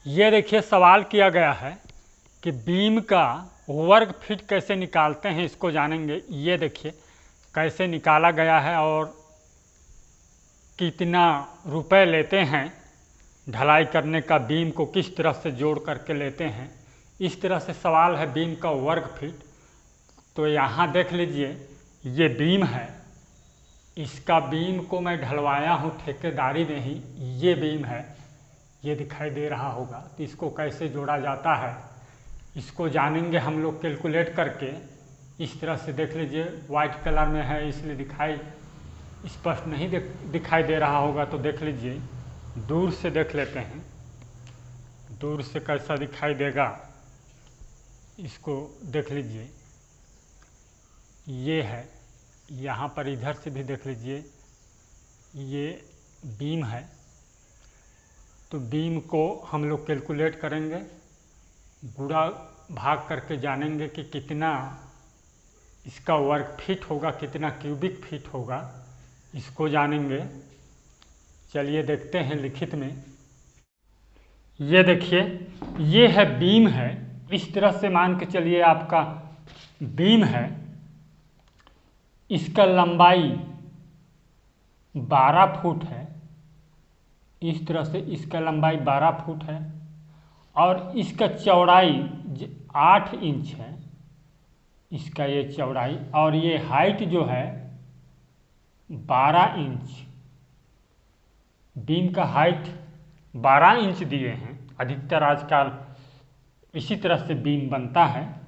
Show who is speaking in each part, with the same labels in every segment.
Speaker 1: ये देखिए सवाल किया गया है कि बीम का वर्ग फीट कैसे निकालते हैं, इसको जानेंगे। ये देखिए कैसे निकाला गया है और कितना रुपए लेते हैं ढलाई करने का, बीम को किस तरह से जोड़ करके लेते हैं। इस तरह से सवाल है बीम का वर्ग फीट। तो यहाँ देख लीजिए ये बीम है, इसका बीम को मैं ढलवाया हूँ ठेकेदारी में ही। ये बीम है, ये दिखाई दे रहा होगा। तो इसको कैसे जोड़ा जाता है इसको जानेंगे हम लोग कैलकुलेट करके। इस तरह से देख लीजिए, वाइट कलर में है इसलिए दिखाई स्पष्ट नहीं दिखाई दे रहा होगा। तो देख लीजिए, दूर से देख लेते हैं, दूर से कैसा दिखाई देगा इसको देख लीजिए। ये है, यहाँ पर इधर से भी देख लीजिए, ये बीम है। तो बीम को हम लोग कैलकुलेट करेंगे, गुणा भाग करके जानेंगे कि कितना इसका वर्ग फीट होगा, कितना क्यूबिक फीट होगा, इसको जानेंगे। चलिए देखते हैं लिखित में। ये देखिए ये है बीम है, इस तरह से मान के चलिए आपका बीम है। इसका लंबाई 12 फुट है, इस तरह से इसका लंबाई 12 फुट है और इसका चौड़ाई 8 इंच है, इसका ये चौड़ाई। और ये हाइट जो है 12 इंच, बीम का हाइट 12 इंच दिए हैं। अधिकतर आजकल इसी तरह से बीम बनता है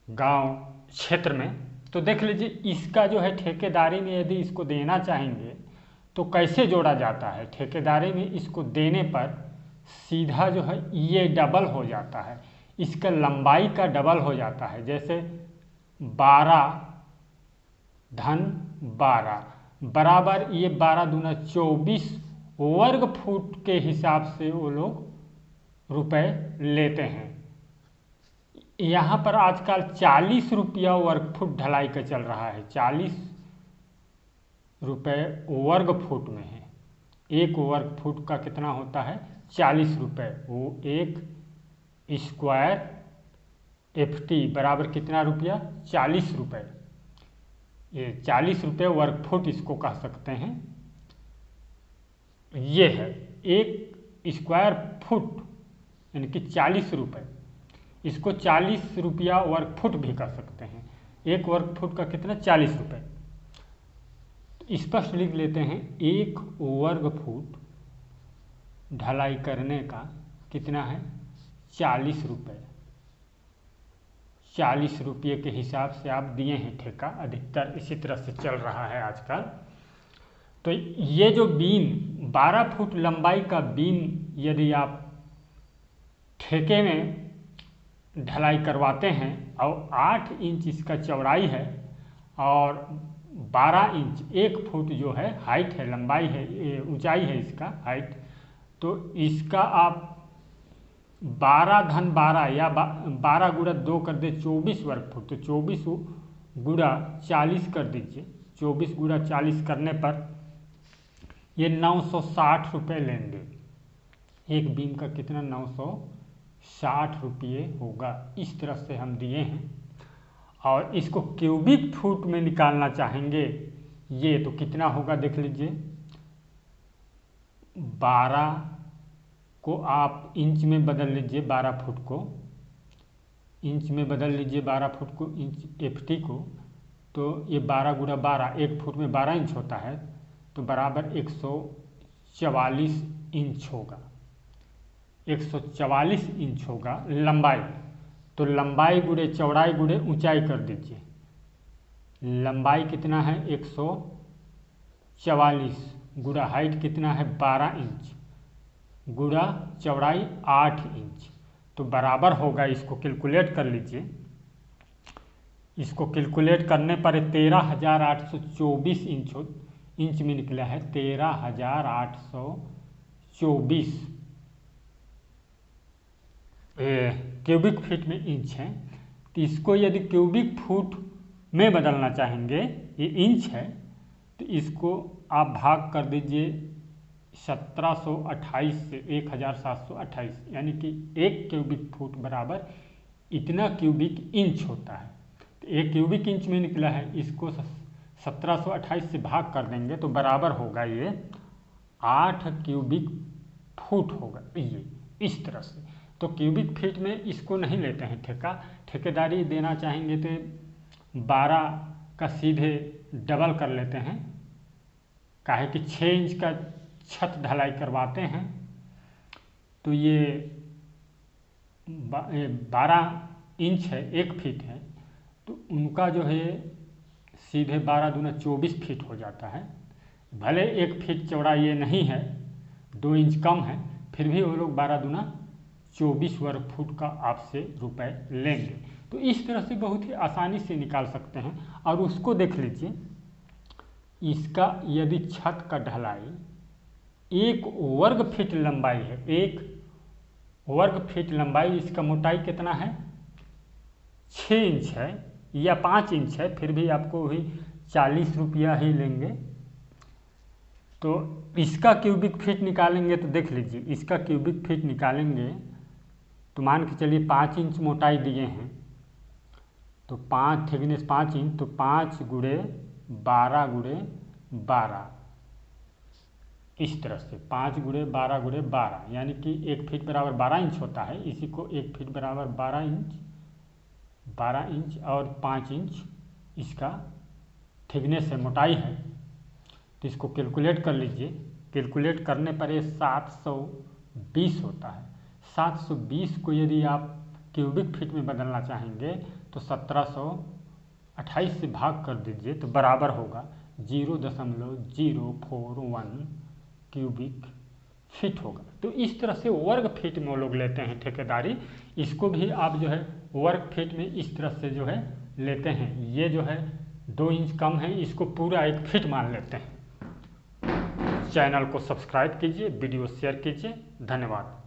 Speaker 1: गांव क्षेत्र में। तो देख लीजिए इसका जो है ठेकेदारी में यदि इसको देना चाहेंगे तो कैसे जोड़ा जाता है। ठेकेदारी में इसको देने पर सीधा जो है ये डबल हो जाता है, इसका लंबाई का डबल हो जाता है। जैसे 12 धन 12 बराबर ये 12 दूना 24 वर्ग फुट के हिसाब से वो लोग रुपए लेते हैं। यहाँ पर आजकल 40 रुपया वर्ग फुट ढलाई का चल रहा है, 40 रुपये वर्ग फुट में है। एक वर्ग फुट का कितना होता है 40 रुपये। वो एक स्क्वायर FT बराबर कितना रुपया 40 रुपये। ये 40 रुपये वर्ग फुट इसको कह सकते हैं। ये है एक स्क्वायर फुट यानी कि 40 रुपये, इसको 40 रुपया वर्ग फुट भी कर सकते हैं। एक वर्ग फुट का कितना 40 रुपये। तो स्पष्ट लिख लेते हैं, एक वर्ग फुट ढलाई करने का कितना है 40 रुपये। 40 रुपये के हिसाब से आप दिए हैं ठेका, अधिकतर इसी तरह से चल रहा है आजकल। तो ये जो बीम 12 फुट लंबाई का बीम यदि आप ठेके में ढलाई करवाते हैं और 8 इंच इसका चौड़ाई है और 12 इंच 1 फुट जो है हाइट है, लंबाई है, ऊंचाई है इसका हाइट। तो इसका आप 12 धन 12 या 12 गुणा 2 कर दे 24 वर्ग फुट। तो 24 गुणा 40 कर दीजिए। 24 गुणा 40 करने पर ये 960 रुपये लेंगे। एक बीम का कितना 960 रुपये होगा। इस तरह से हम दिए हैं और इसको क्यूबिक फुट में निकालना चाहेंगे ये तो कितना होगा देख लीजिए। 12 को आप इंच में बदल लीजिए, 12 फुट को इंच में बदल लीजिए, 12 फुट को इंच FT को। तो ये 12 गुणा 12, 1 फुट में 12 इंच होता है, तो बराबर 144 इंच होगा। 144 इंच होगा लंबाई। तो लंबाई गुणे चौड़ाई गुणे ऊंचाई कर दीजिए। लंबाई कितना है 144 गुणा हाइट कितना है 12 इंच गुणा चौड़ाई 8 इंच। तो बराबर होगा, इसको कैलकुलेट कर लीजिए। इसको कैलकुलेट करने पर 13,824 इंच में निकला है। 13,824 क्यूबिक फीट में इंच है। तो इसको यदि क्यूबिक फुट में बदलना चाहेंगे, ये इंच है, तो इसको आप भाग कर दीजिए 1728 से 1728, यानी कि 1 क्यूबिक फुट बराबर इतना क्यूबिक इंच होता है। तो 1 क्यूबिक इंच में निकला है, इसको 1728 से भाग कर देंगे तो बराबर होगा ये 8 क्यूबिक फुट होगा, ये इस तरह से। तो क्यूबिक फीट में इसको नहीं लेते हैं ठेका, ठेकेदारी देना चाहेंगे तो 12 का सीधे डबल कर लेते हैं, काहे कि 6 इंच का छत ढलाई करवाते हैं तो ये 12 इंच है, 1 फीट है, तो उनका जो है सीधे 12 दूना 24 फीट हो जाता है। भले 1 फीट चौड़ा ये नहीं है, 2 इंच कम है, फिर भी वो लोग 12 दूना 24 वर्ग फुट का आपसे रुपए लेंगे। तो इस तरह से बहुत ही आसानी से निकाल सकते हैं। और उसको देख लीजिए, इसका यदि छत का ढलाई 1 वर्ग फीट लंबाई है, 1 वर्ग फीट लंबाई, इसका मोटाई कितना है 6 इंच है या 5 इंच है, फिर भी आपको वही 40 रुपया ही लेंगे। तो इसका क्यूबिक फीट निकालेंगे तो देख लीजिए, इसका क्यूबिक फीट निकालेंगे तो मान के चलिए 5 इंच मोटाई दिए हैं, तो 5 थिकनेस 5 इंच, तो 5 गुणे 12 गुणे 12, इस तरह से 5 गुणे 12 गुणे 12, यानी कि 1 फीट बराबर 12 इंच होता है। इसी को 1 फीट बराबर 12 इंच और 5 इंच इसका थिकनेस है, मोटाई है। तो इसको कैलकुलेट कर लीजिए, कैलकुलेट करने पर ये 720 होता है। 720 को यदि आप क्यूबिक फीट में बदलना चाहेंगे तो 1728 से भाग कर दीजिए तो बराबर होगा 0.041 क्यूबिक फीट होगा। तो इस तरह से वर्ग फीट में वो लोग लेते हैं ठेकेदारी। इसको भी आप जो है वर्ग फीट में इस तरह से जो है लेते हैं। ये जो है 2 इंच कम है, इसको पूरा 1 फीट मान लेते हैं। चैनल को सब्सक्राइब कीजिए, वीडियो शेयर कीजिए। धन्यवाद।